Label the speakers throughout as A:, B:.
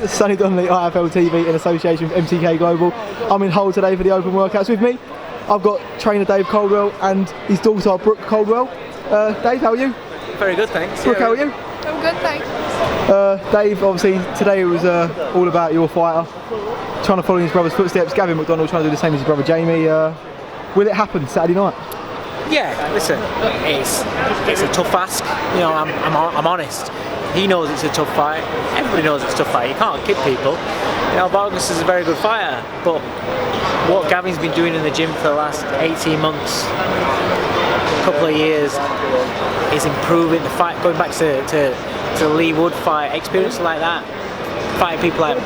A: Sonny Donnelly, IFL TV in association with MTK Global. I'm in Hull today for the open workouts. With me, I've got trainer Dave Coldwell and his daughter Brooke Coldwell. Dave, how are you?
B: Very good, thanks.
A: Brooke, how are you?
C: I'm good, thanks.
A: Dave, obviously today it was all about your fighter, trying to follow in his brother's footsteps. Gavin McDonnell trying to do the same as his brother Jamie. Will it happen Saturday night? Yeah,
B: listen, it's a tough ask. You know, I'm honest. He knows it's a tough fight. Everybody knows it's a tough fight. You can't kid people. You know, Vargas is a very good fighter, but what Gavin's been doing in the gym for the last 18 months, a couple of years, is improving the fight. Going back to the Lee Wood fight, experience like that, fighting people like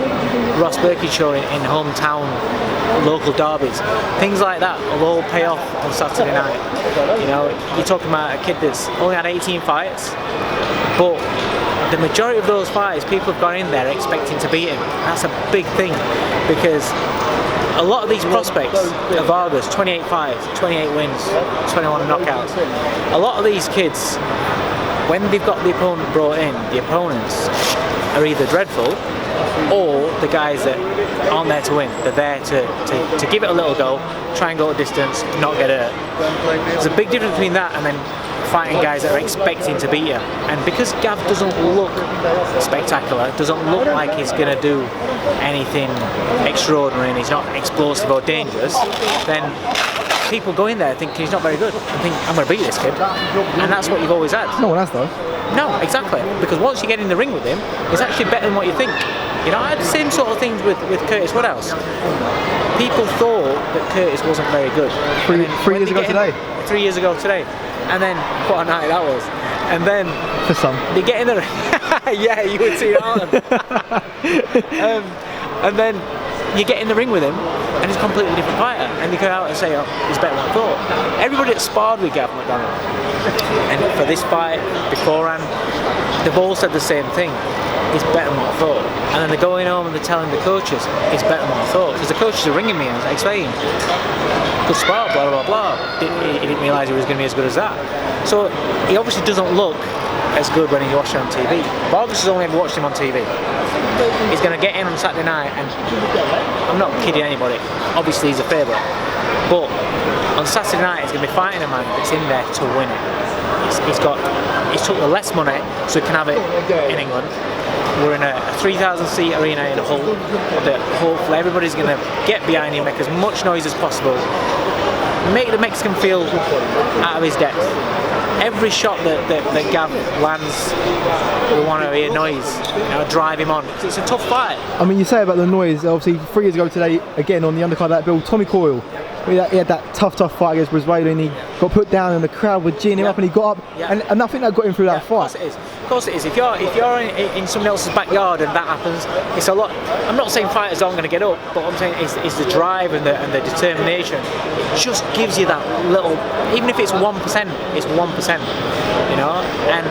B: Ross Birkinshaw in hometown local derbies, things like that will all pay off on Saturday night. You know, you're talking about a kid that's only had 18 fights, but the majority of those fights, people have gone in there expecting to beat him. That's a big thing, because a lot of these prospects of Vargas, 28 fights, 28 wins, 21 knockouts, a lot of these kids, when they've got the opponent brought in, the opponents are either dreadful or the guys that aren't there to win. They're there to give it a little go, try and go a distance, not get hurt. There's a big difference between that and then fighting guys that are expecting to beat you. And because Gav doesn't look spectacular, doesn't look like he's going to do anything extraordinary, and he's not explosive or dangerous, then people go in there thinking he's not very good and think, I'm going to beat this kid. And that's what you've always had.
A: No one has though.
B: No, exactly. Because once you get in the ring with him, it's actually better than what you think. You know, I had the same sort of things with Curtis Woodhouse. People thought that Curtis wasn't very good.
A: 3 years ago today?
B: 3 years ago today. And then, what a night that was. And then,
A: for some,
B: they get in the ring. Yeah, you would see it on. And then you get in the ring with him, and he's a completely different fighter. And you go out and say, oh, he's better than I thought. Everybody that sparred with Gav McDonnell, and for this fight, beforehand, they've all said the same thing. He's better than what I thought. And then they're going home and they're telling the coaches, he's better than what I thought. Because the coaches are ringing me and I was explaining, good spar, blah, blah, blah. He didn't realise he was going to be as good as that. So he obviously doesn't look as good when he watched him on TV. Vargas has only ever watched him on TV. He's going to get in on Saturday night, and I'm not kidding anybody, obviously he's a favourite. But on Saturday night he's going to be fighting a man that's in there to win it. He's took the less money so he can have it in England. We're in a 3,000 seat arena in Hull that hopefully everybody's going to get behind him, make as much noise as possible, make the Mexican feel out of his depth. Every shot that Gav lands, we want to hear noise, you know, drive him on. It's a tough fight.
A: I mean, you say about the noise, obviously 3 years ago today, again on the undercard of that bill, Tommy Coyle, he had that tough fight against Brazil, and he got put down and the crowd were geeing him up, and he got up, and nothing that got him through that fight.
B: Of course it is. If you're in someone else's backyard and that happens, it's a lot. I'm not saying fighters aren't going to get up, but what I'm saying is the drive and the determination. It just gives you that little, even if it's 1%, it's 1%. You know, and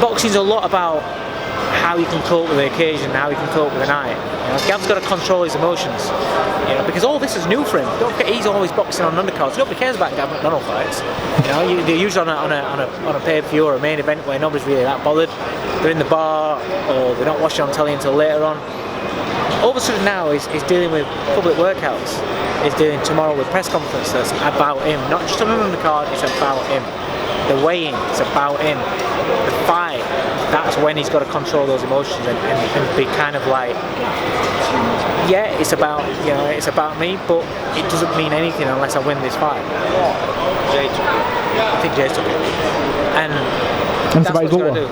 B: boxing's a lot about how you can cope with the occasion, how you can cope with the night. You know, Gav's got to control his emotions, you know, because all this is new for him. Don't forget, he's always boxing on undercards. Nobody cares about Gav McDonnell fights. You know, they're usually on a pay-per-view or a main event where nobody's really that bothered. They're in the bar, or they're not watching on telly until later on. All of a sudden now he's dealing with public workouts. He's dealing tomorrow with press conferences about him, not just on an undercard. It's about him. The weigh-in, it's about him. The fight, that's when he's got to control those emotions and be kind of like, yeah, it's about, you know, it's about me, but it doesn't mean anything unless I win this fight. I think Jay's took it. And that's what he's got to do.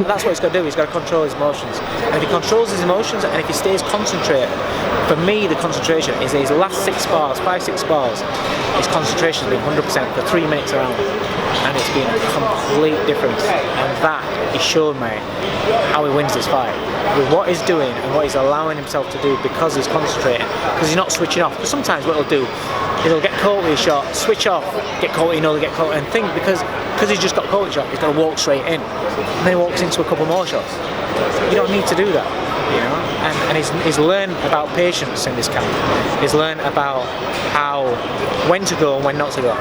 B: That's what he's got to do. He's got to control his emotions. And if he controls his emotions and if he stays concentrated, for me the concentration is his last 6 spars, 5-6 spars, his concentration has been 100% for 3 minutes around, and it's been a complete difference. And that is showing me how he wins this fight, with what he's doing and what he's allowing himself to do, because he's concentrating, because he's not switching off. Because sometimes what he'll do is he'll get caught with a shot, switch off, get caught, you know, get caught, and think because he's just got caught with a shot, he's got to walk straight in, and then he walks into a couple more shots. You don't need to do that, you know. And he's learned about patience in this camp. He's learned about when to go and when not to go.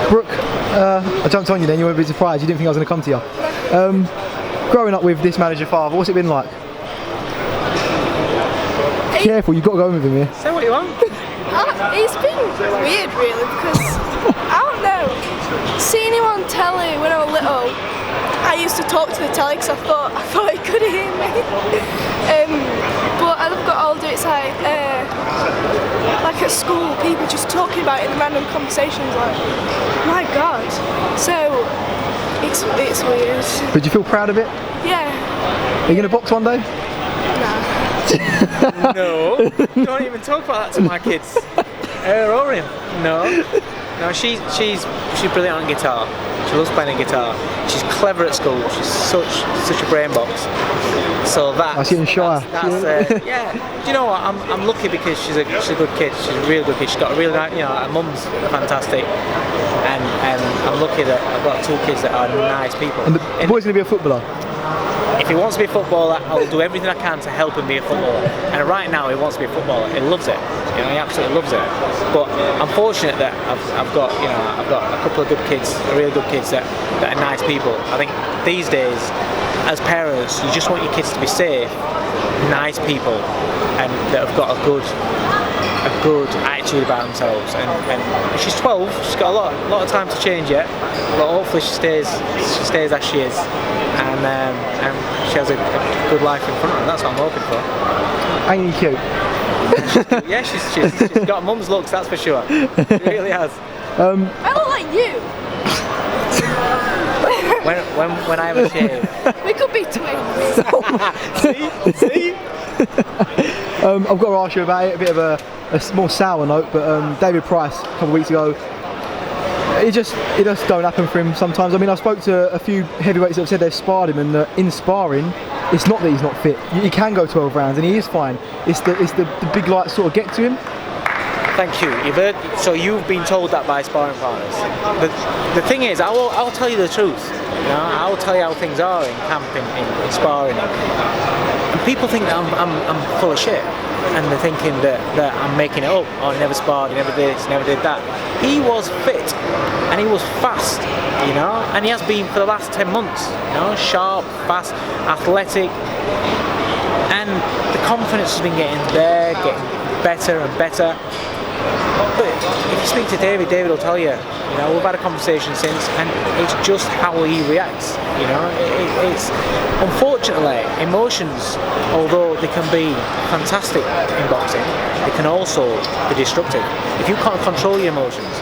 A: Brooke, I jumped on you then. You were a bit surprised. You didn't think I was going to come to you. growing up with this man as your father, what's it been like? Careful, you've got to go in with him here.
B: Say what you want.
C: It's been weird really because I don't know, seeing him on telly when I was little, I used to talk to the telly because I thought he could hear me. But as I've got older, it's like at school, people just talking about it in random conversations, like, my God. So it's weird.
A: But do you feel proud of it?
C: Yeah.
A: Are you going to box one day?
C: Nah.
B: No, don't even talk about that to my kids. Her or him. No. No, she's brilliant on guitar. She loves playing guitar. She's clever at school. She's such a brain box. So that's
A: getting shy.
B: Yeah. Do you know what? I'm lucky because she's a good kid. She's a really good kid. She's got a really nice, her mum's fantastic, and I'm lucky that I've got 2 kids that are nice people.
A: And the boy's going to be a footballer.
B: If he wants to be a footballer, I will do everything I can to help him be a footballer. And right now, he wants to be a footballer. He loves it. He absolutely loves it. But I'm fortunate that I've got a couple of good kids, really good kids that are nice people. I think these days, as parents, you just want your kids to be safe, nice people, and that have got a good attitude about themselves. And she's 12. She's got a lot of time to change yet, but hopefully she stays as she is, and she has a good life in front of her. That's what I'm hoping for.
A: Ain't he cute?
B: Yeah, she's got mum's looks, that's for sure. She really has.
C: I look like you.
B: When I have a shave.
C: We could be twins.
B: See?
A: I've got to ask you about it, a bit of a more sour note, but David Price a couple of weeks ago, it just don't happen for him sometimes. I mean, I spoke to a few heavyweights that have said they've sparred him, and in sparring, it's not that he's not fit. He can go 12 rounds and he is fine. It's the big lights sort of get to him.
B: Thank you. So you've been told that by sparring partners. The thing is, I'll tell you the truth. I will tell you how things are in camp, in sparring. And people think that I'm full of shit, and they're thinking that I'm making it up. Oh, he never sparred, he never did this, he never did that. He was fit, and he was fast, and he has been for the last 10 months. Sharp, fast, athletic, and the confidence has been getting better and better. But if you speak to David will tell you, we've had a conversation since, and it's just how he reacts. It's unfortunately, emotions, although they can be fantastic in boxing, they can also be destructive. If you can't control your emotions,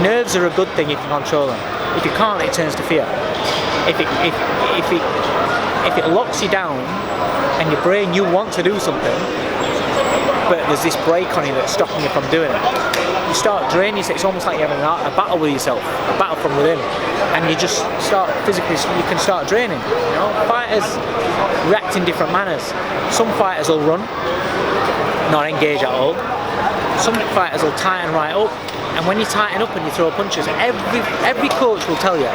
B: nerves are a good thing if you control them. If you can't, it turns to fear. If it locks you down, and your brain, you want to do something, but there's this brake on you that's stopping you from doing it, you start draining yourself. It's almost like you're having a battle with yourself, a battle from within, and you just start physically, you can start draining. Fighters react in different manners. Some fighters will run, not engage at all. Some fighters will tighten right up, and when you tighten up and you throw punches, every coach will tell you,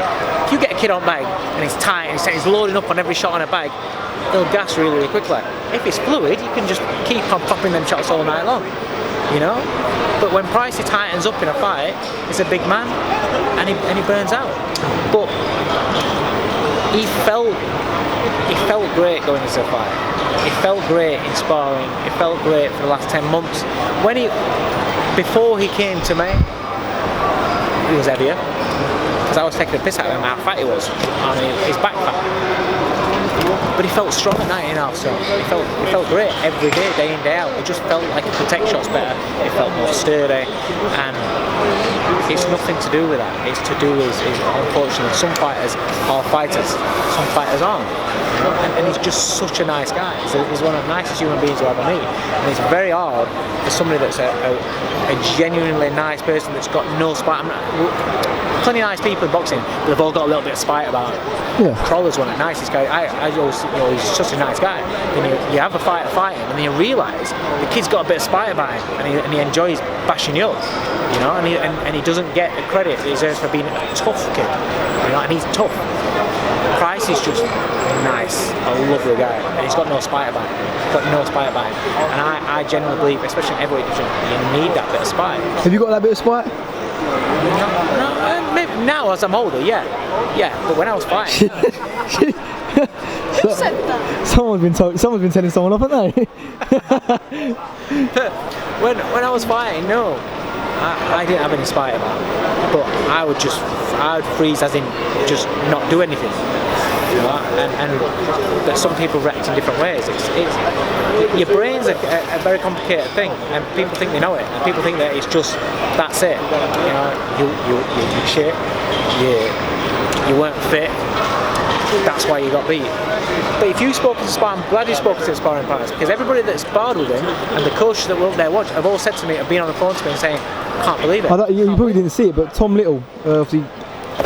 B: if you get a kid on bag and he's tight and he's loading up on every shot on a bag, he'll gas really, really quickly. If it's fluid, you can just keep on popping them shots all night long, But when Pricey tightens up in a fight, he's a big man, and he burns out. But he felt great going into the fight. He felt great in sparring. He felt great for the last 10 months. Before he came to me, he was heavier, because I was taking a piss out of him how fat he was. I mean, his back fat. But he felt strong at 19.5, so he felt great every day in, day out. It just felt like he could take shots better. It felt more sturdy, and it's nothing to do with that. It's to do with, unfortunately, some fighters are fighters, some fighters aren't. And he's just such a nice guy. He's one of the nicest human beings you'll ever meet. And it's very hard for somebody that's a genuinely nice person that's got no spite. Plenty of nice people in boxing, but they've all got a little bit of spite about it. Yeah. Crawler's one of the nicest guys. I always, he's such a nice guy. Then you have a fighter fight him, and then you realise the kid's got a bit of spite about him, and he enjoys bashing you up, and he doesn't get the credit he deserves for being a tough kid, and he's tough. Price is just nice, a lovely guy, and he's got no spite about him. And I genuinely believe, especially in heavyweight division, you need that bit of spite.
A: Have you got that bit of spite?
B: No, maybe now as I'm older, yeah. But when I was fighting,
C: Who said that?
A: Someone's been telling someone off, haven't they?
B: when I was fighting, no, I didn't have any spite about it. But I would freeze, as in just not do anything. You know? And some people react in different ways. Your brain's a very complicated thing, and people think they know it, and people think that it's just that's it. You know, you shit, you weren't fit. That's why you got beat. But if you've spoken to sparring, I'm glad you've spoken to the sparring partners, because everybody that sparred with him and the coaches that were up there watching have all said to me, have been on the phone to me and saying, I can't believe it.
A: You probably didn't see it, but Tom Little, obviously,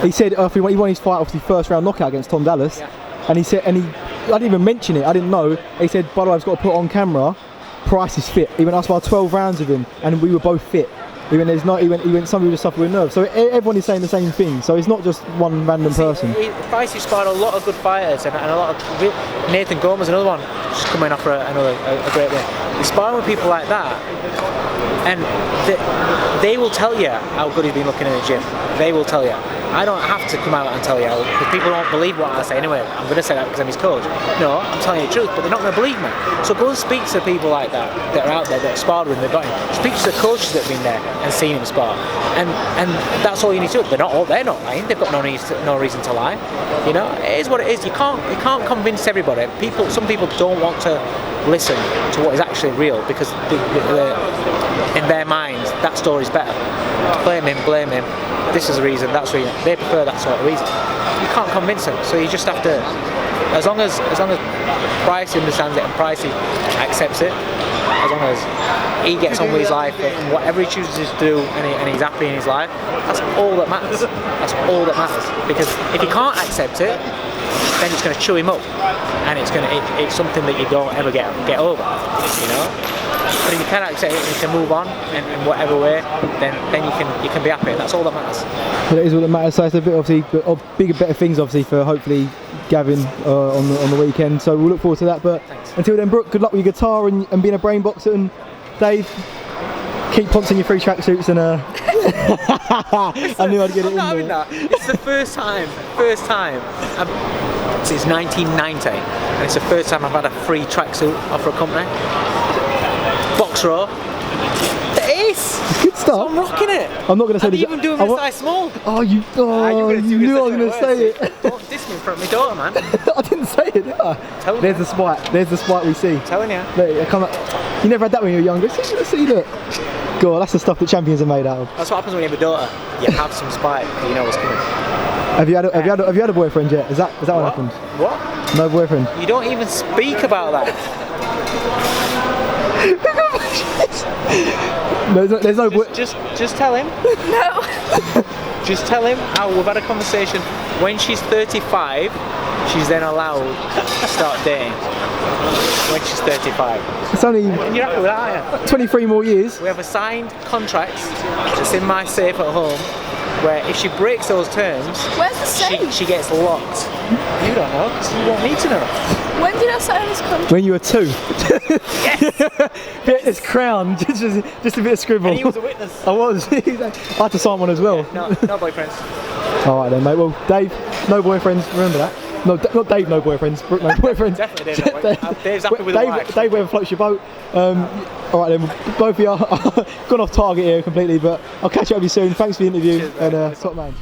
A: he said he won his fight, obviously first round knockout against Tom Dallas, and he said, I didn't even mention it, I didn't know. He said, by the way, I've got to put on camera, Price is fit. He went, I sparred 12 rounds with him, and we were both fit. He went, some people just suffer with nerves. So everyone is saying the same thing. So it's not just one random person.
B: Price has sparred a lot of good fighters, and a lot of Nathan Gomez, another one, just coming off a great win. He's sparring with people like that, and they will tell you how good he's been looking in the gym. They will tell you. I don't have to come out and tell you, because people don't believe what I say anyway. I'm going to say that because I'm his coach. No, I'm telling you the truth, but they're not going to believe me. So go and speak to people like that are out there, that are sparred with him, they've got him. Speak to the coaches that have been there and seen him spar. And that's all you need to do. They're not lying. They've got no reason to lie. You know, it is what it is. You can't convince everybody. Some people don't want to listen to what is actually real, because in their minds that story's better. Blame him. This is the reason, that's the reason. They prefer that sort of reason. You can't convince them, so you just have to. As long as Price understands it and Price accepts it, as long as he gets on with his life and whatever he chooses to do, and he's happy in his life, that's all that matters. That's all that matters. Because if he can't accept it, then it's going to chew him up, and it's something that you don't ever get over. You know. But if you can accept it and you can move on in whatever way, then you can be happy. That's all that matters.
A: Well, it is all that matters. So it's a bit obviously bigger, better things obviously for hopefully Gavin on the weekend. So we'll look forward to that. But until then, Brooke, good luck with your guitar and being a brain boxer. And Dave, keep ponting your free tracksuits and I knew I'd get it in there.
B: That. It's the first time since 1990, and it's the first time I've had a free tracksuit off for a company. Box Raw. The ace!
A: Good stuff.
B: So I'm rocking it.
A: I'm not going to say
B: I'm even doing this size small.
A: Oh, you knew I was going to say it.
B: Don't diss me in front of my daughter, man.
A: I didn't say it, did I? There's the spite. There's the spite we see.
B: I'm telling you.
A: Look, you never had that when you were younger. See, look. God, that's the stuff that champions are made out of.
B: That's what happens when you have a daughter. You have some spite, you know what's coming.
A: Have you had a boyfriend yet? Is that what happened?
B: What?
A: No boyfriend.
B: You don't even speak about that.
A: There's no
B: just tell him.
C: No.
B: Just tell him how we've had a conversation. When she's 35, she's then allowed to start dating. When she's 35.
A: It's only.
B: And you're happy with that, aren't you?
A: 23 more years.
B: We have a signed contract that's in my safe at home, where if she breaks those terms,
C: Where's the safe?
B: she gets locked. You don't know, because you don't need to know.
C: When did I sign this contract?
A: When you were 2.
B: Yes!
A: Bit this crown, just a bit of scribble.
B: And he was a witness.
A: I was. I had to sign one as well.
B: No boyfriends.
A: Alright then, mate. Well, Dave, no boyfriends. Remember that. No, not Dave, no boyfriends. Brooke, no boyfriends.
B: Definitely Dave, no boyfriends. Dave's happy with the wife.
A: Dave, wherever floats your boat. Alright then, both of you are gone off target here completely, but I'll catch up with you soon. Thanks for the interview.
B: Cheers,
A: and top man.